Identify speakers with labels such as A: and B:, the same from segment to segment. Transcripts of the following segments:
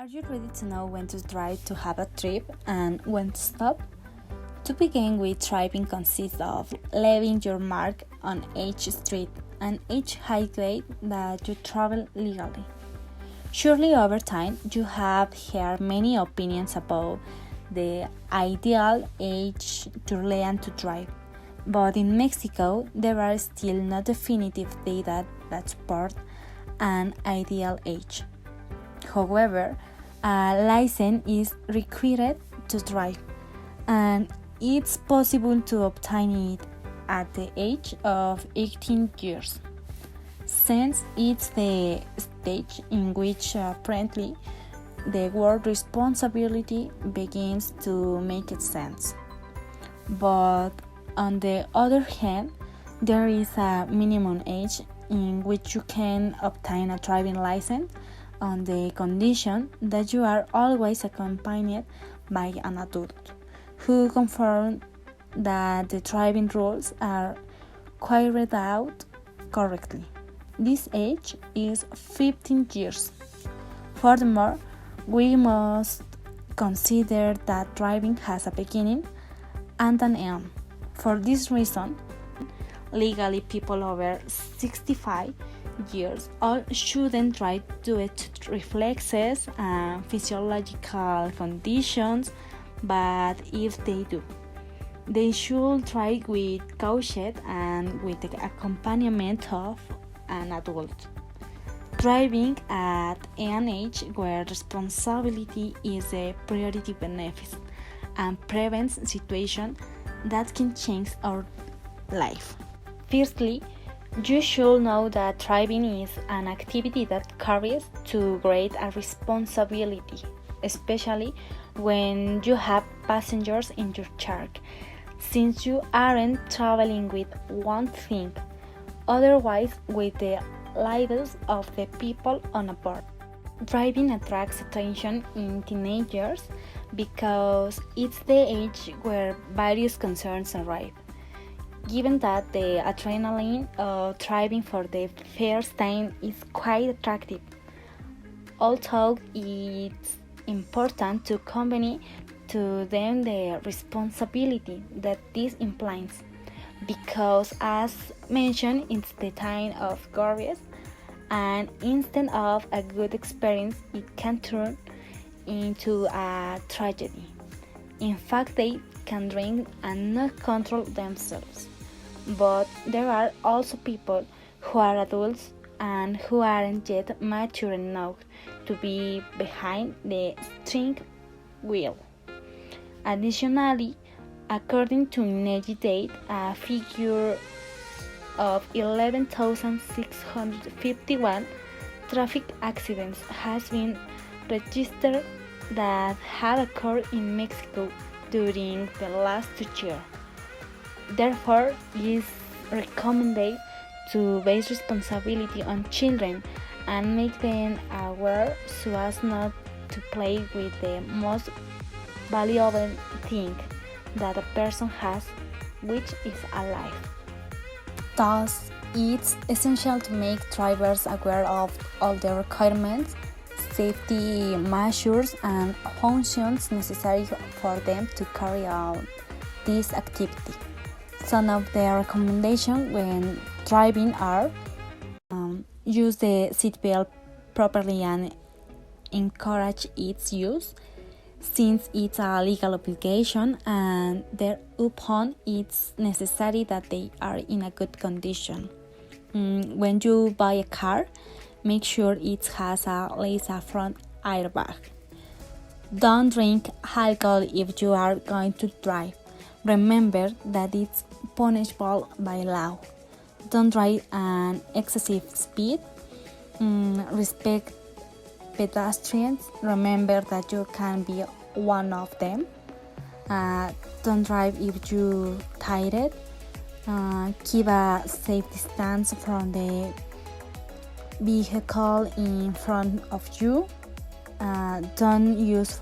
A: Are you ready to know when to drive to have a trip and when to stop? To begin with, driving consists of leaving your mark on each street and each highway that you travel legally. Surely over time, you have heard many opinions about the ideal age to learn to drive. But in Mexico, there are still no definitive data that support an ideal age. However, a license is required to drive, and it's possible to obtain it at the age of 18 years, since it's the stage in which apparently the word responsibility begins to make sense. But on the other hand, there is a minimum age in which you can obtain a driving license on the condition that you are always accompanied by an adult who confirms that the driving rules are carried out correctly. This age is 15 years. Furthermore, we must consider that driving has a beginning and an end. For this reason, legally people over 65 years old shouldn't drive due to reflexes and physiological conditions, but if they do, they should drive with caution and with the accompaniment of an adult. Driving at an age where responsibility is a priority benefits and prevents situations that can change our life. Firstly, you should know that driving is an activity that carries too great a responsibility, especially when you have passengers in your car, since you aren't traveling with one thing, otherwise with the lives of the people on board. Driving attracts attention in teenagers because it's the age where various concerns arrive. Given that the adrenaline of driving for the first time is quite attractive, although it's important to convey to them the responsibility that this implies, because as mentioned, it's the time of glorious, and instead of a good experience, it can turn into a tragedy. In fact, they can drink and not control themselves. But there are also people who are adults and who aren't yet mature enough to be behind the steering wheel. Additionally, according to NEGI data, a figure of 11,651 traffic accidents has been registered that have occurred in Mexico during the last 2 years. Therefore, it is recommended to base responsibility on children and make them aware so as not to play with the most valuable thing that a person has, which is a life. Thus, it's essential to make drivers aware of all the requirements, safety measures, and functions necessary for them to carry out this activity. Some of the recommendations when driving are use the seatbelt properly and encourage its use, since it's a legal obligation, and thereupon it's necessary that they are in a good condition. When you buy a car, make sure it has at least a front airbag. Don't drink alcohol if you are going to drive. Remember that it's punishable by law. Don't drive at excessive speed. Respect pedestrians. Remember that you can be one of them. Don't drive if you're tired. Keep a safe distance from the vehicle in front of you. Don't use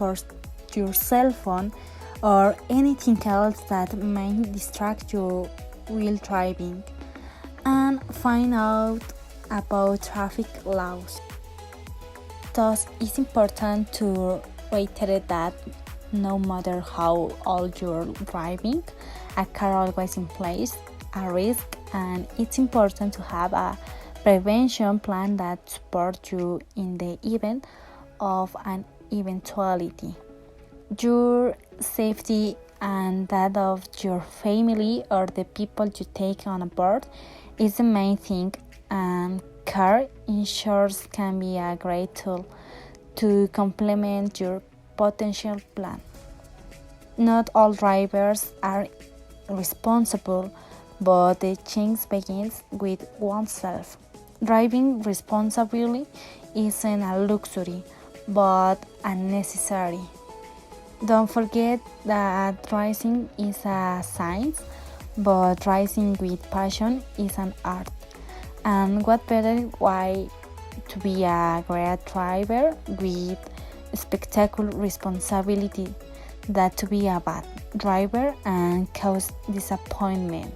A: your cell phone or anything else that may distract you while driving. And find out about traffic laws. Thus, it's important to reiterate that no matter how old you're driving, a car always implies a risk, and it's important to have a prevention plan that supports you in the event of an eventuality. Your safety and that of your family or the people you take on board is the main thing, and car insurance can be a great tool to complement your potential plan. Not all drivers are responsible, but the change begins with oneself. Driving responsibly isn't a luxury, but a necessary. Don't forget that racing is a science, but racing with passion is an art. And what better way to be a great driver with spectacular responsibility than to be a bad driver and cause disappointment.